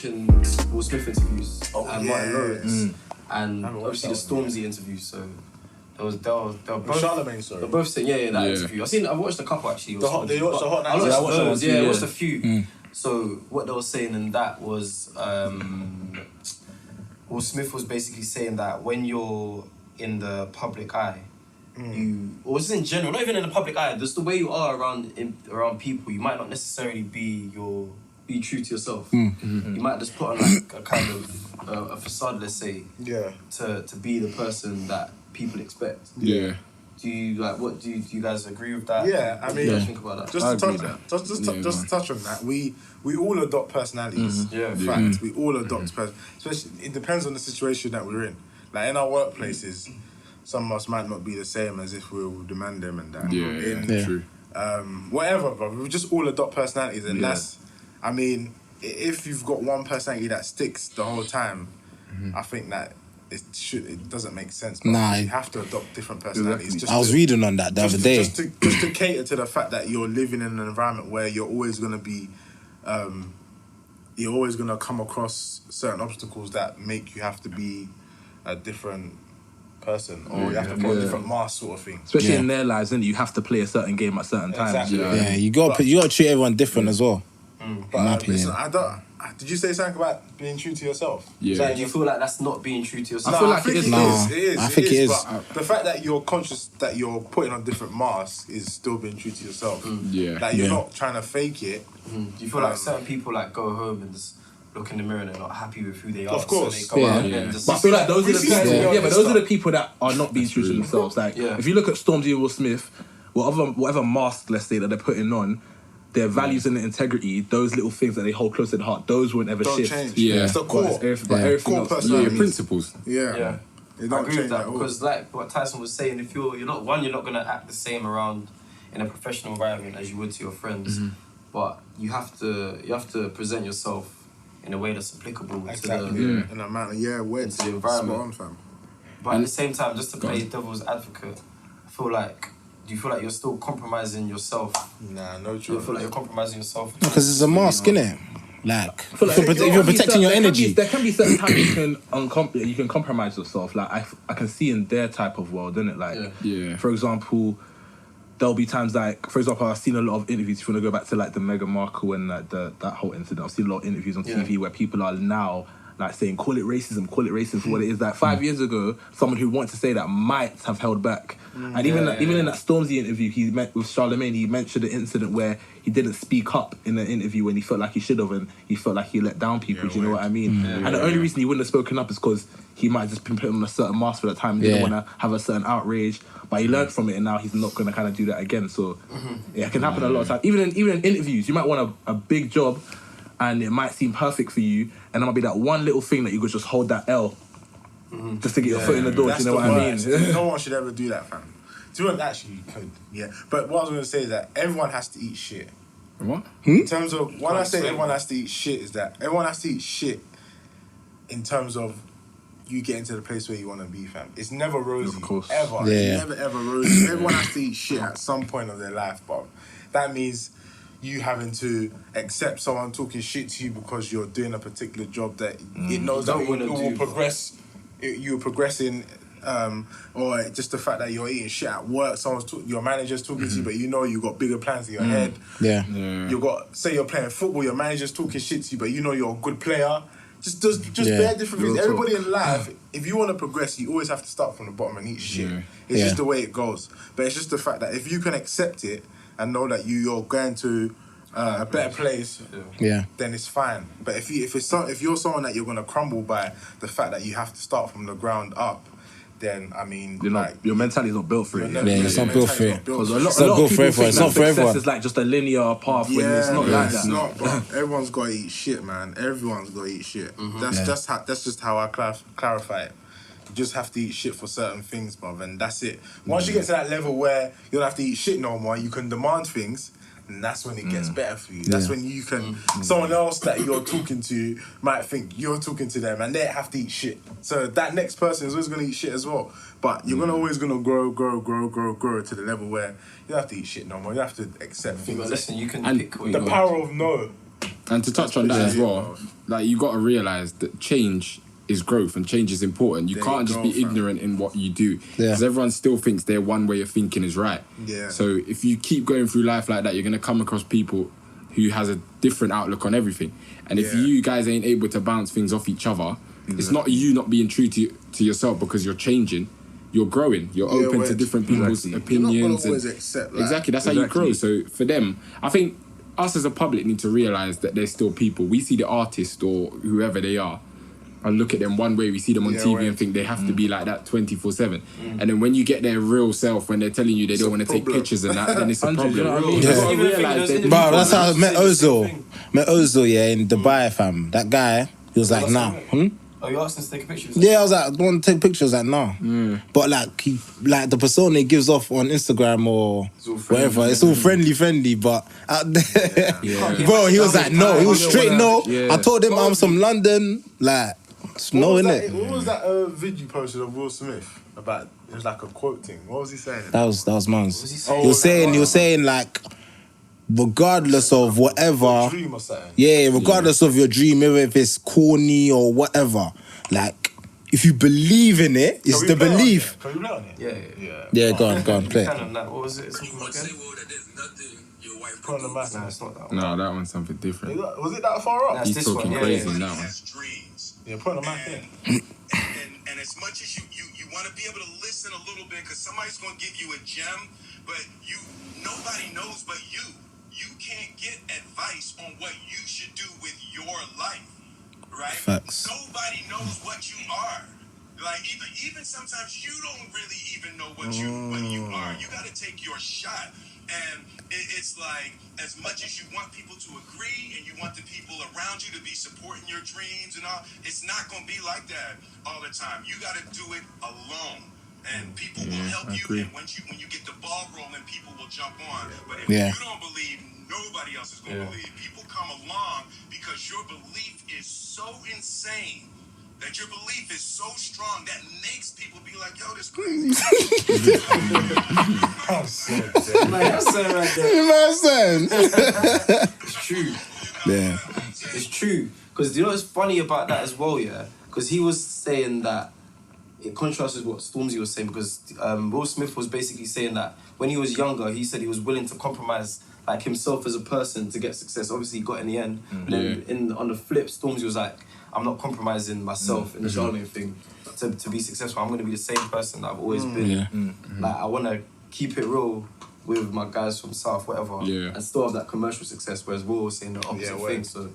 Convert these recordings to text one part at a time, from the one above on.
watching Will Smith interviews and Martin Lawrence and obviously the Stormzy interviews. So they were both. Charlemagne, sorry. They're both saying that interview. I've watched a couple actually. They watched the Hot I watched a few. Mm. So what they were saying in that was Will Smith was basically saying that when you're in the public eye, or just in general, not even in the public eye, just the way you are around people, you might not necessarily be true to yourself. You might just put on like a kind of a facade, let's say, to be the person that people expect. Yeah. Do you guys agree with that? Yeah, I mean, what do you think about that? Just to touch on that, we all adopt personalities. Yeah, fact, we all adopt especially it depends on the situation that we're in. Like in our workplaces, some of us might not be the same as if we would demand them and that. True. Whatever, bro. We just all adopt personalities, and that's. I mean, if you've got one personality that sticks the whole time, I think that. It doesn't make sense. But you have to adopt different personalities. I was reading on that the other day. Just to cater to the fact that you're living in an environment where you're always going to be, you're always going to come across certain obstacles that make you have to be a different person, or you have to put a different mask, sort of thing. Especially in their lives, and you have to play a certain game at certain times. Exactly. You got to treat everyone different as well. But listen, did you say something about being true to yourself? Yeah. So do you feel like that's not being true to yourself? I feel like it is. I think it is. But the fact that you're conscious that you're putting on different masks is still being true to yourself. Like you're not trying to fake it. Do you feel like certain people like go home and just look in the mirror and they're not happy with who they are? Of course. So they go out and just... But I feel like those are the people. But those are the people that are not being true to themselves. Like if you look at Stormzy and Will Smith, whatever mask, let's say, that they're putting on, their values and their integrity, those little things that they hold close to the heart, those won't ever shift. Change. Yeah. It's the core. Core personality. Principles. Yeah. I agree with that because, like what Tyson was saying, if you're not gonna act the same around in a professional environment as you would to your friends, but you have to present yourself in a way that's applicable to the in a manner, where into the environment. Spot on, fam. But at the same time, just to play devil's advocate, I feel like. Do you feel like you're still compromising yourself? Nah, no Do you feel like you're compromising yourself? Because it's a mask, innit? Like, if you're protecting your energy. There can be certain times you can compromise yourself. Like I can see in their type of world, innit? Like, for example, there'll be times like, for example, I've seen a lot of interviews. If you want to go back to like the Meghan Markle and like that whole incident, I've seen a lot of interviews on TV where people are now like saying, call it racism for what it is. Like 5 years ago, someone who wanted to say that might have held back. And even in that Stormzy interview he met with Charlemagne, he mentioned an incident where he didn't speak up in an interview when he felt like he should have, and he felt like he let down people. Do you know what I mean? And the only reason he wouldn't have spoken up is because he might have just been putting on a certain mask for that time and didn't want to have a certain outrage. But he learned from it, and now he's not going to kind of do that again. So it can happen a lot of times. Even in interviews, you might want a big job, and it might seem perfect for you, and there might be that one little thing that you could just hold that L just to get your foot in the door. Do you know what I mean? No one should ever do that, fam. Do you know what? Actually, you could, But what I was going to say is that everyone has to eat shit. What? In terms of, when I say everyone has to eat shit, is that everyone has to eat shit in terms of you getting to the place where you want to be, fam. It's never rosy. Of course. Ever. Yeah. It's never, ever rosy. Everyone has to eat shit at some point of their life, but that means you having to accept someone talking shit to you because you're doing a particular job that it knows that it will progress. You're progressing, or just the fact that you're eating shit at work. Your manager's talking to you, but you know you got bigger plans in your head. You got, say you're playing football, your manager's talking shit to you, but you know you're a good player. Just bare different things. Everybody in life, if you want to progress, you always have to start from the bottom and eat shit. It's just the way it goes. But it's just the fact that if you can accept it and know that you're going to a better place, then it's fine. But if you're someone that you're going to crumble by the fact that you have to start from the ground up, then I mean, your mentality is not built for it. It's not built for it. Because a lot of people think that success is like just a linear path when it's not like that. It's not, but everyone's got to eat shit, man. Everyone's got to eat shit. That's just how I clarify it. You just have to eat shit for certain things, bruv, and that's it. Once you get to that level where you don't have to eat shit no more, you can demand things, and that's when it gets better for you. That's when you can... Someone else that you're talking to might think you're talking to them, and they have to eat shit. So that next person is always going to eat shit as well. But you're always going to grow to the level where you don't have to eat shit no more. You have to accept things. But listen, you can pick the power of no. And to touch on that as well, like you got to realise that change is growth and change is important. You can't just be ignorant in what you do because everyone still thinks their one way of thinking is right. Yeah. So if you keep going through life like that, you're going to come across people who has a different outlook on everything. And if you guys ain't able to bounce things off each other, it's not you not being true to yourself because you're changing. You're growing. You're open to different people's opinions. You're not gonna always accept that. Exactly. That's how you grow. So for them, I think us as a public need to realise that they're still people. We see the artist or whoever they are and look at them one way. We see them on TV and think they have to be like that 24/7. And then when you get their real self, when they're telling you they don't want to take pictures and that, then it's a problem. You know what I mean? Bro, that's how I met Ozil. In Dubai, fam. That guy, he was like, nah. Oh, you asked him to take a picture? Yeah, I was like, I want to take pictures. Like, nah. But like, the persona he gives off on Instagram or whatever, it's all friendly. But out there, bro, he was like, no. He was straight no. I told him I'm from London. Like, no, innit? What was that video you posted of Will Smith about? It was like a quote thing. What was he saying? That was Mans. He was saying like, regardless of whatever, dream or something. Regardless of your dream, even if it's corny or whatever, like if you believe in it, it's the belief. Can we play on it? Yeah, go on, play. What was it? Put on the mic. No, it's not that one. No, that one's something different. Was it that far up? He's talking crazy in that one. Yeah, put on the mic in. And as much as you want to be able to listen a little bit, because somebody's going to give you a gem, but nobody knows but you. You can't get advice on what you should do with your life, right? Facts. Nobody knows what you are. Like even sometimes you don't really even know what you are. You got to take your shot. And it's like, as much as you want people to agree and you want the people around you to be supporting your dreams and all, it's not going to be like that all the time. You got to do it alone. And people will help you. And when you get the ball rolling, people will jump on. But if you don't believe, nobody else is going to believe. People come along because your belief is so insane, that your belief is so strong that makes people be like, yo, this crazy. I'm so dead. That's right there. It's true. Yeah. It's true. Because you know what's funny about that as well, yeah? Because he was saying that it contrasts with what Stormzy was saying, because Will Smith was basically saying that when he was younger, he said he was willing to compromise like himself as a person to get success. Obviously, he got in the end. Then on the flip, Stormzy was like, I'm not compromising myself in the Charlemagne thing to be successful. I'm going to be the same person that I've always been. Like, I want to keep it real with my guys from South, whatever, and still have that commercial success, whereas Will was saying the opposite thing. So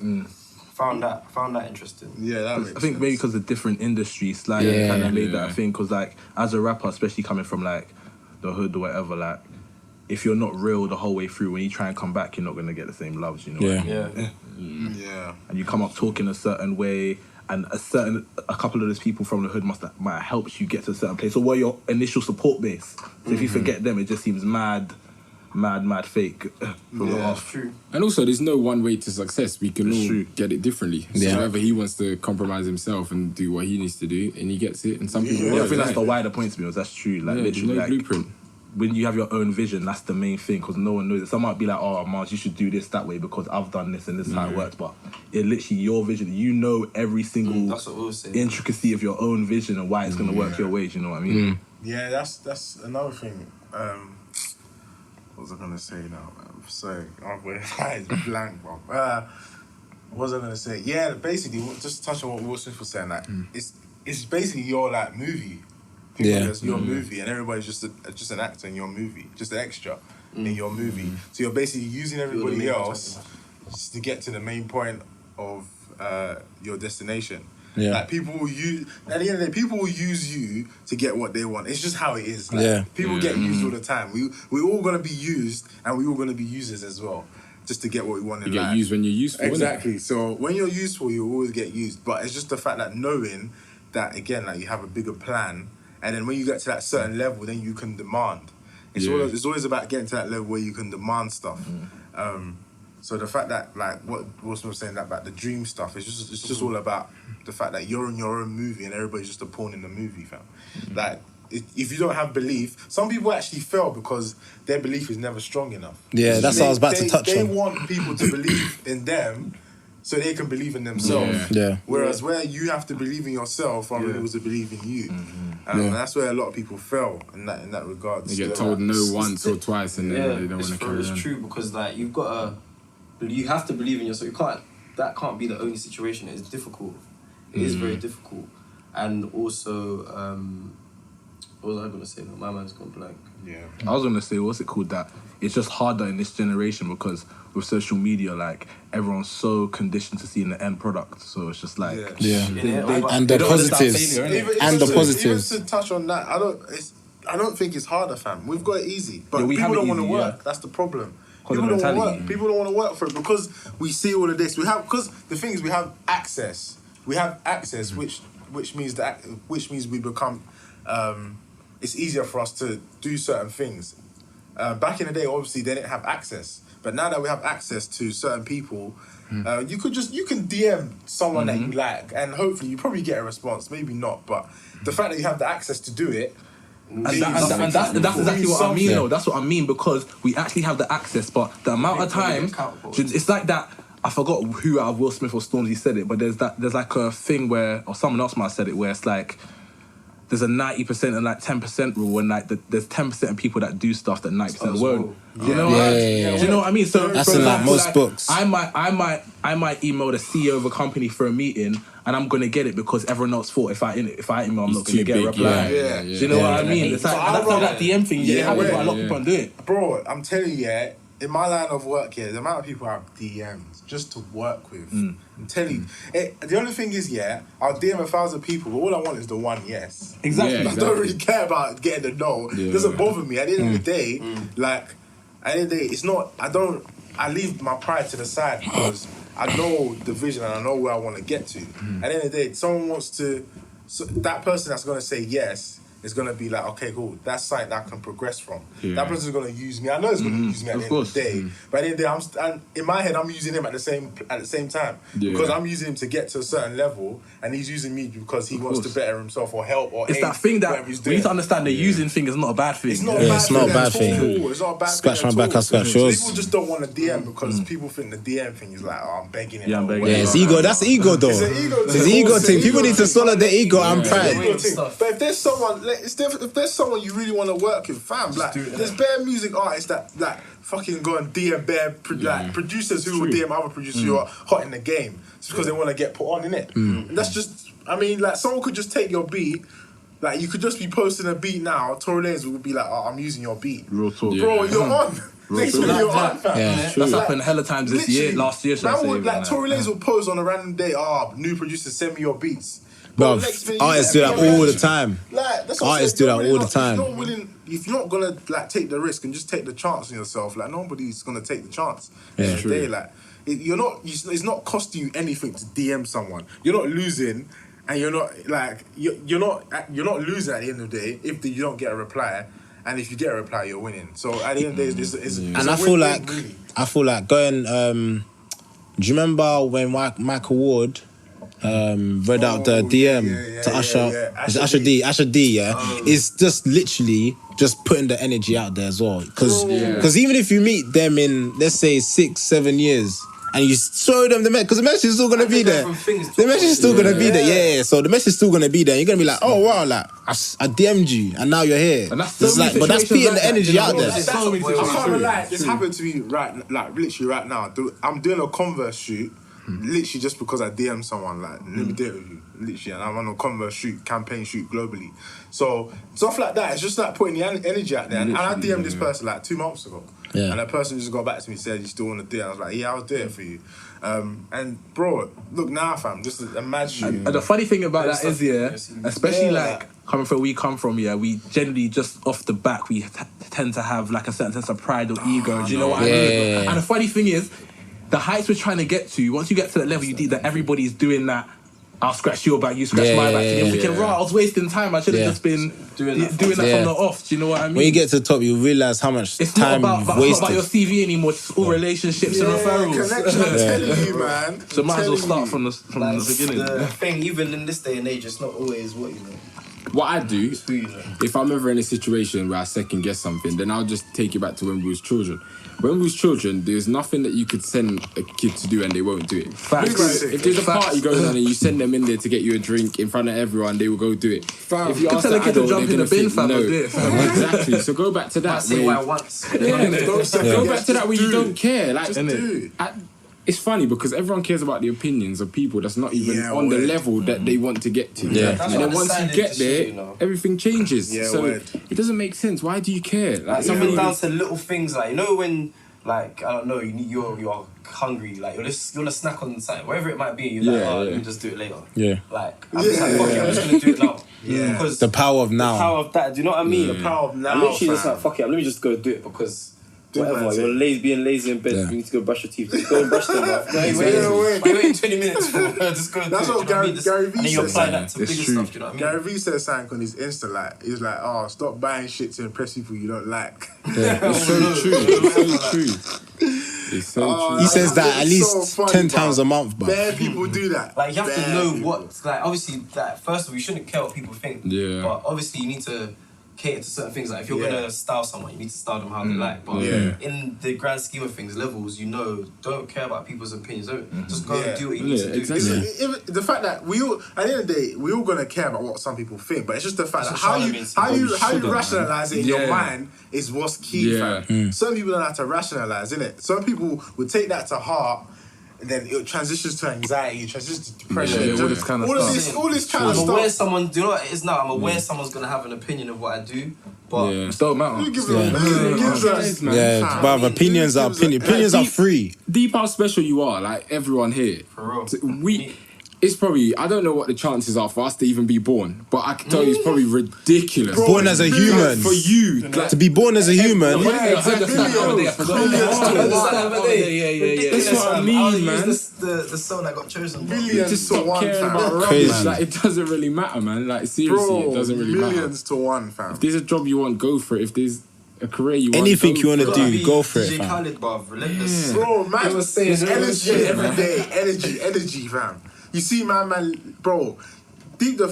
found that interesting. Yeah, that makes I think sense. maybe because of different industries, like kind of made that. I think because like as a rapper, especially coming from like the hood or whatever, like if you're not real the whole way through, when you try and come back, you're not gonna get the same loves. You know what I mean? Yeah. And you come up talking a certain way, and a couple of those people from the hood might have helped you get to a certain place, or were your initial support base. So if you forget them, it just seems mad fake from the off. True. And also, there's no one way to success. We can all get it differently. So whether he wants to compromise himself and do what he needs to do, and he gets it, and some people... I think that's the wider point to me, that's true. Like, literally, no like, blueprint. When you have your own vision, that's the main thing, because no one knows it. Some might be like, oh, Mars, you should do this that way because I've done this and this is how it works. But it literally your vision. You know every single That's what we'll say. intricacy of your own vision and why it's going to work your way. Do you know what I mean? Yeah, that's another thing. What was I going to say now, man? Sorry, my eyes blank, bro. What was I going to say? Yeah, basically, just touch on what Will Smith was saying. Like, it's basically your like movie. It's your movie, and everybody's just an actor in your movie, just an extra in your movie. So you're basically using everybody else just to get to the main point of your destination. Yeah. Like people will use at the end of the day, people will use you to get what they want. It's just how it is. Like, people get used all the time. We're all gonna be used, and we're all gonna be users as well, just to get what we want in life. You get used when you're useful. Exactly. So when you're useful, you always get used. But it's just the fact that knowing that again, like you have a bigger plan. And then when you get to that certain level, then you can demand. It's always about getting to that level where you can demand stuff. So the fact that, like, what Wilson was saying about the dream stuff, it's just all about the fact that you're in your own movie and everybody's just a pawn in the movie, fam. Like, if you don't have belief, some people actually fail because their belief is never strong enough. Yeah, that's what I was about to touch on. They want people to believe in them, so they can believe in themselves. Yeah. Whereas where you have to believe in yourself, other people to believe in you. And that's where a lot of people fail in that regard. They get told no once or twice, and then they don't want to carry on. It's true because like you have to believe in yourself. That can't be the only situation. It's difficult. It is very difficult, and also what was I gonna say? My mind's gone blank. Yeah. I was gonna say, what's it called? That it's just harder in this generation because with social media, like everyone's so conditioned to seeing the end product. So it's just like and the positives and the positives. Even to touch on that, I don't think it's harder, fam. We've got it easy, but people don't want to work. Yeah. That's the problem. People don't want to work. People don't want to work for it because we see all of this. Because the thing is, we have access. Which means we become. It's easier for us to do certain things. Back in the day, obviously, they didn't have access. But now that we have access to certain people, you can DM someone that you like, and hopefully you probably get a response. Maybe not, but the fact that you have the access to do it. And that's exactly what I mean, though. That's what I mean, because we actually have the access, but the amount of time, it's like that. I forgot who out of Will Smith or Stormzy said it, but there's like a thing where, or someone else might have said it, where it's like, there's a 90% and like 10% rule, and like there's 10% of people that do stuff that 90% won't. You know what? Do you know what I mean? So that's in like most books. I might email the CEO of a company for a meeting, and I'm gonna get it because everyone else thought if I email, I'm not gonna get a reply. Do you know what I mean? It's like that's how that DM thing. A lot of people do it. Bro, I'm telling you, in my line of work here, the amount of people I have DMs just to work with. I'm telling you. The only thing is, I'll DM 1,000 people, but all I want is the one yes. Exactly. I don't really care about getting the no. It doesn't bother me. At the end of the day, it's not, I leave my pride to the side because I know the vision and I know where I want to get to. At the end of the day, that person that's going to say yes, is going to be like, okay, cool, that's something that I can progress from. That person's going to use me. I know it's going to use me at the end of the day. But at the end of the day, in my head, I'm using him at the same time. Because I'm using him to get to a certain level, and he's using me because he wants to better himself or help or it's that thing that we need to understand the using thing is not a bad thing. It's not a bad thing. It's not a bad thing. Scratch my back, I scratch yours. People just don't want to DM because people think the DM thing is like, I'm begging him. Yeah, I'm begging. Yeah, it's ego. That's ego, though. It's an ego thing. People need to swallow their ego and pride. But if there's someone you really want to work with, fam, like there's bare music artists that fucking go and DM bare producers who will DM other producers who are hot in the game. It's because they want to get put on, innit? And that's just, I mean, like someone could just take your beat. Like you could just be posting a beat now. Tory Lanez would be like, "Oh, I'm using your beat." Real talk, bro. You're on. Next week you're on, fam. That's happened hella times last year. Tory Lanez will post on a random day. New producer, send me your beats. Bro, artists do that all the time. Artists do that all the time. If you're not gonna take the risk and just take the chance on yourself, nobody's gonna take the chance. Yeah, true. It's not costing you anything to DM someone. You're not losing, and you're not losing at the end of the day if you don't get a reply. And if you get a reply, you're winning. So at the end of the day, it's I feel like going. Do you remember when Michael Ward read out the DM to Usher? It's Usher D. It's just literally just putting the energy out there as well. Because even if you meet them in, let's say, 6-7 years, and you show them the message, because the message is still going to be there. The message is still going to be there, yeah. So the message is still going to be there. You're going to be like, oh wow, like I DM'd you, and now you're here. And that's but that's putting the energy out there. I can't lie. This happened to me literally right now. I'm doing a Converse shoot. Literally just because I DM someone, let me do it with you. Literally, and I'm on a Converse campaign shoot globally. So stuff like that, it's just like putting the energy out there. And I DM'd this person 2 months ago. Yeah. And that person just got back to me and said, you still want to do it? I was like, yeah, I'll do it for you. And bro, look now, fam, just imagine. And the funny thing about that is, especially coming from where we come from, we generally just off the back, we tend to have like a certain sense of pride or ego. Do you know what I mean? And the funny thing is, the heights we're trying to get to, once you get to that level, you think that everybody's doing that. I'll scratch your back, you scratch my back. You're thinking, I was wasting time. I should have just been doing that from the off. Do you know what I mean? When you get to the top, you realise how much time you've wasted. It's not about your CV anymore. It's all relationships and referrals. Connection, I'm telling you, man. So might as well start from the beginning. The thing, even in this day and age, it's not always what you know. what I do, if I'm ever in a situation where I second guess something, then I'll just take it back to when we was children. When we was children, there's nothing that you could send a kid to do and they won't do it. Facts. If there's a party going on and you send them in there to get you a drink in front of everyone, they will go do it. Fam. If you ask the kid to jump in the bin, fam, no. Exactly. So go back to that. Why once? Go back to that where you don't care. Like, just do it. It's funny because everyone cares about the opinions of people that's not even on the level that they want to get to. Yeah. And then once you get there, everything changes. Yeah, so it doesn't make sense. Why do you care? Like something down to little things, like, you know, when, like, I don't know, you're hungry, like you want to snack on something, whatever it might be, you're like, let me just do it later. Yeah. Like, I'm just like, fuck it, I'm just gonna do it now. Yeah. Because the power of now. The power of that, do you know what I mean? The power of now. I'm literally just like, fuck it, let me just go do it because whatever, you're being lazy in bed, you need to go brush your teeth. Just go and brush them, bro. Wait 20 minutes for just go. That's what Gary Vee said. And then you apply that to bigger stuff, do you know what I mean? Gary Vee said something on his Insta, like, he was like, oh, stop buying shit to impress people you don't like. It's so true. It's so true. It's so true. He says that at least so funny, 10 times a month, but Bare people do that. Like, you have to know what, like, obviously, that first of all, you shouldn't care what people think. Yeah. But obviously, you need to cater to certain things. Like, if you're gonna style someone, you need to style them how they like. But in the grand scheme of things, levels, you know, don't care about people's opinions. Don't just go and do what you need to do. Exactly. The fact that we all, at the end of the day, we all gonna care about what some people think, but it's just the fact that how you rationalize it in your mind is what's key. Some people don't have to rationalize, innit? Some people would take that to heart. And then it transitions to anxiety, transitions to depression, all this kind of stuff. All this kind of stuff. I'm aware someone, do you know what it is now? I'm aware someone's gonna have an opinion of what I do, but it don't matter. Who gives a but opinions are opinions. Opinions are free. Deep how special you are, like everyone here. For real. It's probably, I don't know what the chances are for us to even be born, but I can tell you it's probably ridiculous. Born as a human. For you. To be born as a human. That's what I mean, man. The soul that got chosen. Millions Just to stop one, caring about fam. rubbish. Like, it doesn't really matter, man. Like, seriously, it doesn't really matter. Millions to one, fam. If there's a job you want, go for it. If there's a career you want, anything you want to do, go for it, DJ fam. Khaled, bruv, relentless. Bro, man, was saying energy every day. Energy, fam. You see, my man, bro.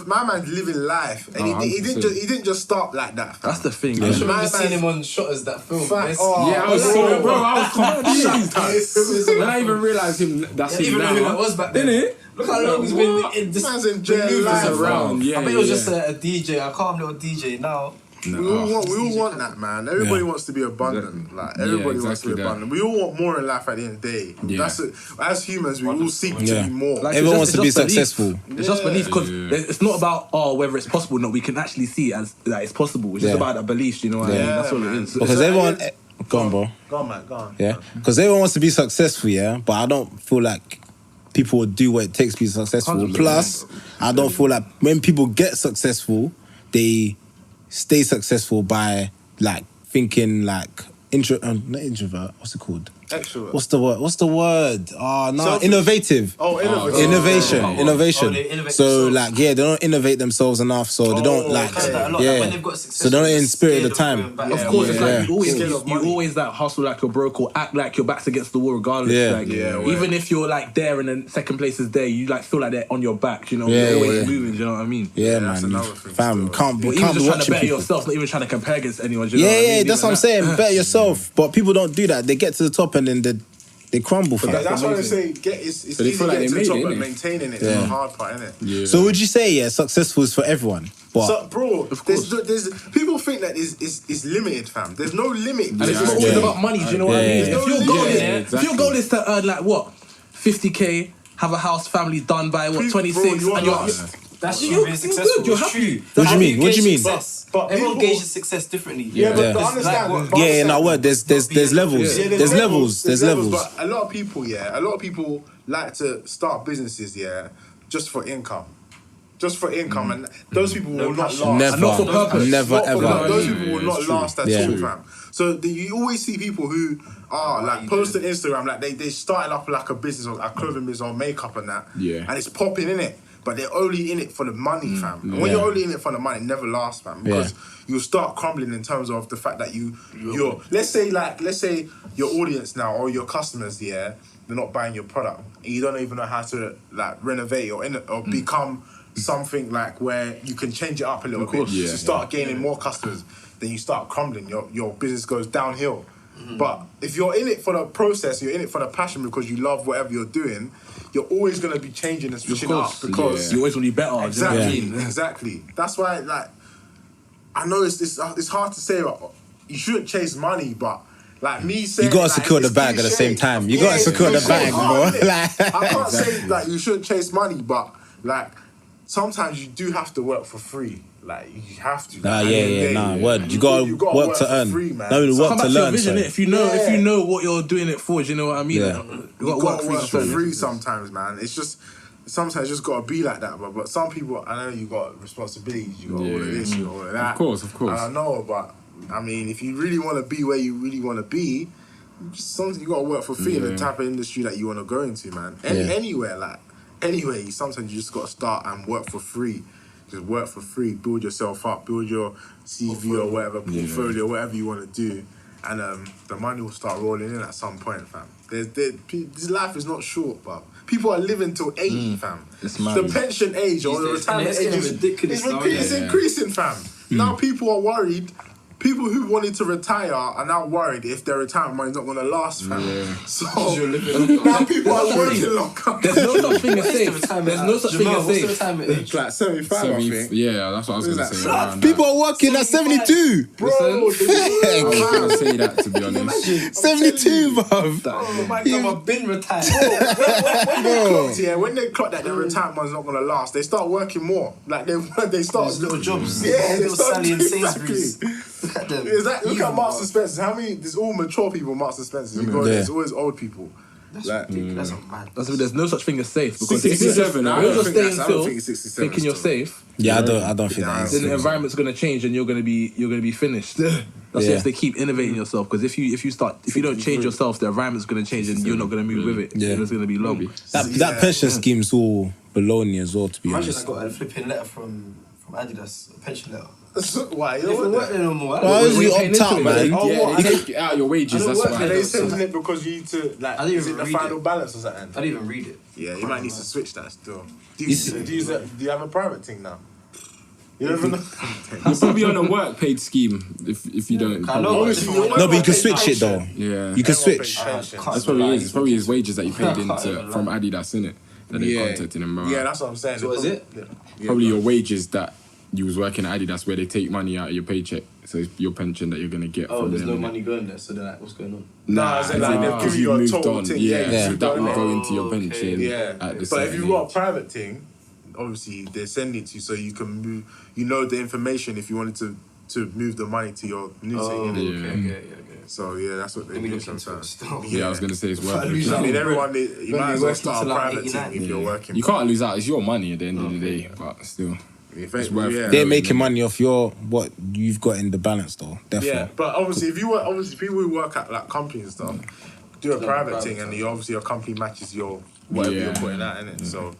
My man's living life, and he didn't just stop like that. Fam. That's the thing. I should have seen him on Shotters, that film. I was so, bro, I was confused. When I even realised him, that's him even now. know who that was back then. Didn't it? Look how long he's been in this. Man's enjoying life around. I bet it was just a DJ, a calm little DJ. Now we all want that, man. Everybody wants to be abundant. Like everybody wants to be abundant. We all want more in life at the end of the day. That's it. As humans, we all seek to be more. Like, everyone wants to be successful. It's just belief, because it's not about whether it's possible or not. We can actually see it as that it's possible. It's just about that belief. You know what I mean? That's all it is. Because everyone. Go on, bro. Go on, man. Go on. Yeah. Because everyone wants to be successful, but I don't feel like people would do what it takes to be successful. 100%. Plus, I don't feel like when people get successful, they stay successful by like thinking like not introvert. What's it called? Extrovert. What's the word? Oh no, innovative. Innovation. Innovation. So like they don't innovate themselves enough. So they don't like when they've got So they don't in spirit of the time. Of course, it's like you always like hustle like you're broke or act like your back's against the wall regardless. Even if you're like there and then second place is there, you like feel like they're on your back. You know, you're always moving. Do you know what I mean? Yeah, man. Fam, can't be just trying to better people. yourself, not even trying to compare against anyone. Do you know what I mean? That's what I'm saying. Better yourself, but people don't do that. They get to the top and then they crumble. That's why I say it's easy to get to the top, but maintaining it is the hard part, isn't it? Yeah. So would you say successful is for everyone? But so, bro, there's people think that is limited, fam. There's no limit. And it's always about money. Do you know what I mean? If your goal is to earn like what 50k, have a house, family done by what 26, and that's you being successful. You're happy. What do you mean? What do you mean? But everyone gauges success differently. But understand. In our word, there's levels. There's levels. But a lot of people like to start businesses, just for income. And those people will not last. Never. Not for purpose. Never ever. Those people will not last at all, fam. So you always see people who are like posting Instagram, like they started up like a business or a clothing business or makeup and that, and it's popping in it. But they're only in it for the money, fam. And when you're only in it for the money, it never lasts, fam. Because you'll start crumbling in terms of the fact that you're let's say your audience now or your customers, they're not buying your product. And you don't even know how to like renovate or become something like where you can change it up a little bit to start gaining more customers, then you start crumbling. Your business goes downhill. But if you're in it for the process, you're in it for the passion because you love whatever you're doing, you're always going to be changing and switching up because you always want to be better. Exactly. That's why, like, I know it's hard to say. You shouldn't chase money, but like me saying, you gotta secure the bag at the same time. You gotta secure the bag, bro. I can't say like you shouldn't chase money, but like sometimes you do have to work for free. Like you have to. Word. You gotta work to earn. Free, man. No, so work to learn. Vision, if you know what you're doing it for, do you know what I mean? Yeah. You gotta work for free sometimes, man. It's just sometimes just gotta be like that, but some people, I know you got responsibilities, you got all of this, you got all of that. Of course. And I know, but I mean, if you really want to be where you really want to be, sometimes you gotta work for free in the type of industry that you want to go into, man. Anywhere, sometimes you just gotta start and work for free. Just work for free, build yourself up, build your CV or whatever, portfolio, whatever you want to do, and the money will start rolling in at some point, fam. This life is not short, but people are living till 80, fam. The pension age or the retirement age is ridiculous. It's increasing, fam. Now people are worried. People who wanted to retire are now worried if their retirement money's not going to last, fam. So now people are working longer. There's no such thing as safe. There's no such thing as safe. It's like 75, I think. Yeah, that's what I was going to say. People are working at 72. Bro, I was going to say that, to be honest. 72, bruv. Oh my God, I've been retired. When they clock that their retirement money's not going to last, they start working more. Like they start little jobs. Yeah, they little start Sally and doing Sainsbury's. Exactly. Look at Marks and Spencer's. How many? There's all mature people in Marks and Spencer's. There's always old people. That's ridiculous. That's mad. There's no such thing as safe because 67. You're just staying still, thinking you're safe. Yeah, I don't think that is. Then the environment's gonna change and you're gonna be finished. That's why you have to keep innovating yourself because if you don't change yourself, the environment's gonna change and you're not gonna move with it. Yeah, it's gonna be long. That pension scheme's all baloney as well. To be honest, I got a flipping letter from Adidas, a pension letter. Why? You don't want that no more. Why is you opt out, man? Yeah, they take out your wages. That's why. Are they sending it because you need to like? Is it the final balance or something? I didn't even read it. Yeah, you might need to switch that still. Do you have a private thing now? You never know. You're probably on a work paid scheme if you don't. No, but you can switch it though. Yeah, you can switch. That's probably it. It's probably his wages that you paid into from Adidas, innit? That they contacted him about. Yeah, that's what I'm saying. So is it? Probably your wages that you was working at Adidas where they take money out of your paycheck. So it's your pension that you're going to get from there's them. no money going there, so then like, what's going on? Nah, because you moved on. So that will go into your pension at the But if you've got a private thing, obviously they send it to you so you can move, you know the information if you wanted to move the money to your new thing. Okay. So yeah, that's what they do sometimes. Yeah, I was going to say it's worth it. I mean, everyone, you might as well start a private thing if you're working. You can't lose out. It's your money at the end of the day, but still. They're making money off what you've got in the balance, though. Definitely. Yeah, but obviously, people who work at like companies and stuff do a private thing, and obviously your company matches your whatever you're putting out in it. So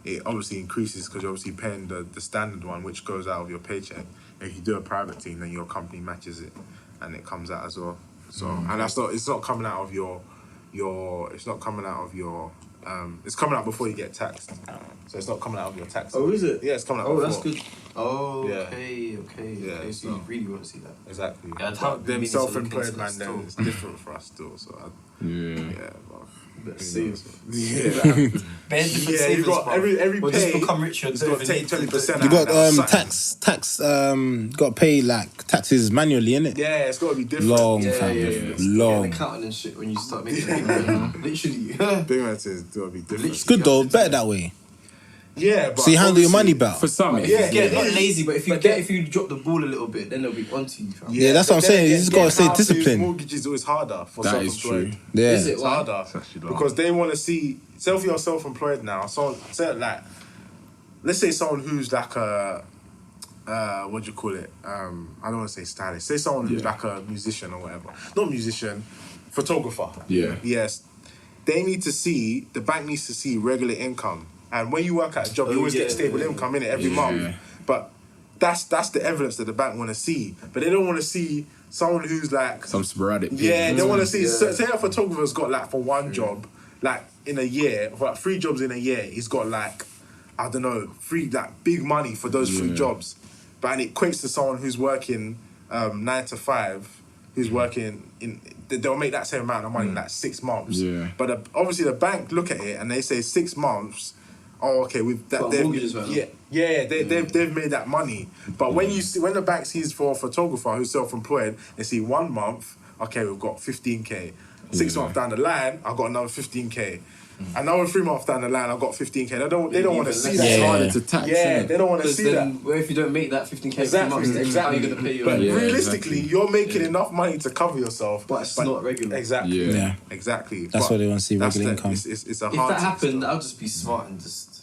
it obviously increases because you're obviously paying the standard one, which goes out of your paycheck. If you do a private thing, then your company matches it, and it comes out as well. So and that's not. It's not coming out of your. It's not coming out of your. It's coming out before you get taxed, so it's not coming out of your tax. Oh, is it? Yeah, it's coming out. Oh, before. that's good. Oh, Yeah. Okay. Yeah, So you really want to see that? Exactly. Yeah, them self-employed man, then it's different for us still. So Let's see. You got every we'll pay. just become richer. It's got to take 20%. You got tax. Got to pay like taxes manually, innit? Yeah, it's got to be different. Long. Long. Accounting and shit when you start making it. Literally. Big man says it's got to be different. It's good though. Better that way. Yeah, but so you handle your money better. For some, not lazy, but if you drop the ball a little bit, then they'll be onto you. Fam. Yeah, that's what I'm saying. You just gotta stay disciplined. Mortgage is always harder for self-employed. That is true. Yeah, it's harder because they want to see. If you're self-employed now, let's say someone who's like a what do you call it? I don't want to say stylist. Say someone who's like a musician or whatever. Not musician, photographer. Yeah. Yes, they need to see. The bank needs to see regular income. And when you work at a job, you always get stable income in it every month. But that's the evidence that the bank want to see. But they don't want to see someone who's like some sporadic. Yeah, they want to see. So, say a photographer's got like for one job, like in a year, for like 3 jobs in a year, he's got like I don't know, big money for those 3 jobs. But and it equates to someone who's working 9 to 5, who's working they'll make that same amount of money in 6 months. Yeah. But obviously the bank look at it and they say 6 months. Oh, okay. They've made that money. But when the bank sees for a photographer who's self-employed, they see 1 month. Okay, we've got 15k. 6 months down the line, I've got another 15k. Another 3 months down the line, I've got 15k. They don't want to see that. It's harder to tax. Yeah, they don't want to see that. Well, if you don't make that 15k, exactly. how are you going to pay your? But realistically, you're making enough money to cover yourself. But it's not regular. Exactly. Yeah. Exactly. That's what they want to see, regular income. It's a if hard that happened, I'll just be smart and just.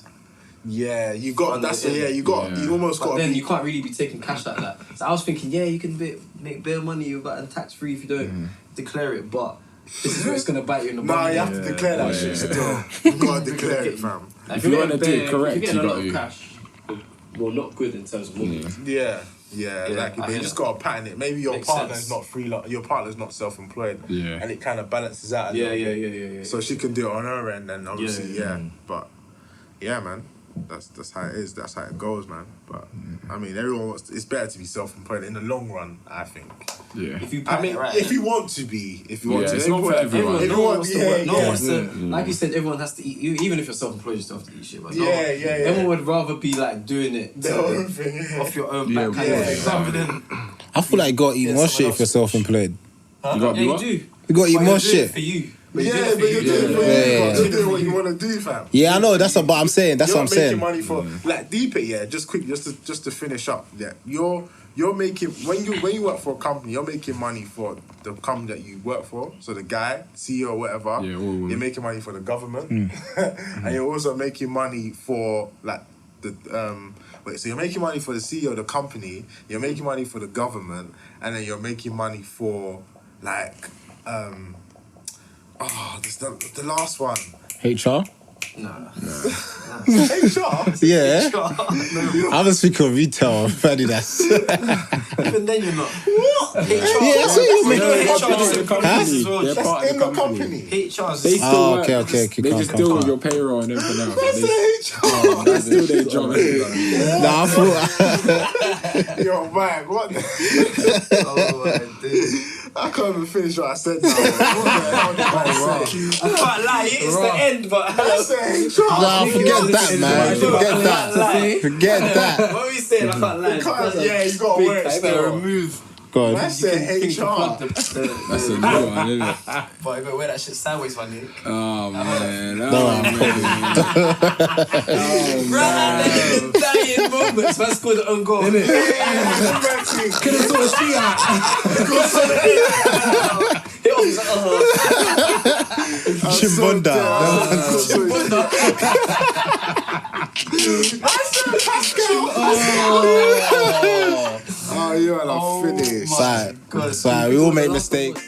Yeah, you got. You almost got. But then you can't really be taking cash like that. So I was thinking, you can make bare money without tax free if you don't declare it, but. This is where it's gonna bite you in the butt. Nah, you have to declare that shit still. You gotta declare it, fam. If you want to do it correct, you get a lot of cash. Well, not good in terms of money. Yeah, but you just gotta pattern it. Maybe your partner's not free, your partner's not self-employed, and it kind of balances out. Yeah. So she can do it on her end, and obviously, but yeah, man. That's how it is. That's how it goes, man. But I mean, it's better to be self-employed in the long run, I think. Yeah. If you want to be, it's not for everyone. Everyone wants to work. No one wants to. Like you said, everyone has to eat. Even if you're self-employed, you still have to eat shit. But everyone would rather be like doing it off your own back, rather than. I feel like you gotta eat more shit if you're self-employed. You do. You gotta eat more shit for you. But you're doing what you want to do, fam. Yeah, I know. That's what I'm saying. That's what I'm saying. You're making money for like deep it. Just quick, just to finish up. Yeah, you're making when you work for a company, you're making money for the company that you work for. So the guy, CEO, or whatever. Yeah, you're making money for the government, and you're also making money for like the so you're making money for the CEO of the company. You're making money for the government, and then you're making money for like this the last one. HR? No. HR? Yeah. I was speaking of retail, Adidas. Even then you're not. What? HR? Yeah, so you're making part of the company. HR's they still work. Okay. They just deal with your payroll and everything else. That's still their job. Nah, I thought. Yo, man, what? Oh my dude. I can't even finish what I said now. I can't lie, it's the end, but I said HR. Nah, forget that, man. Forget that. What were you saying? I can't lie. Yeah, you got to wear it still. Remove. God. I said HR. That's a new one, isn't it? But you gotta wear that shit sideways, my nigga. Oh, man. Right in the dying moments, man scored the own goal. Innit? Could have saw a street out. Hit off, he's like, Chimbunda. Oh, you're finished. Sorry, we all make mistakes.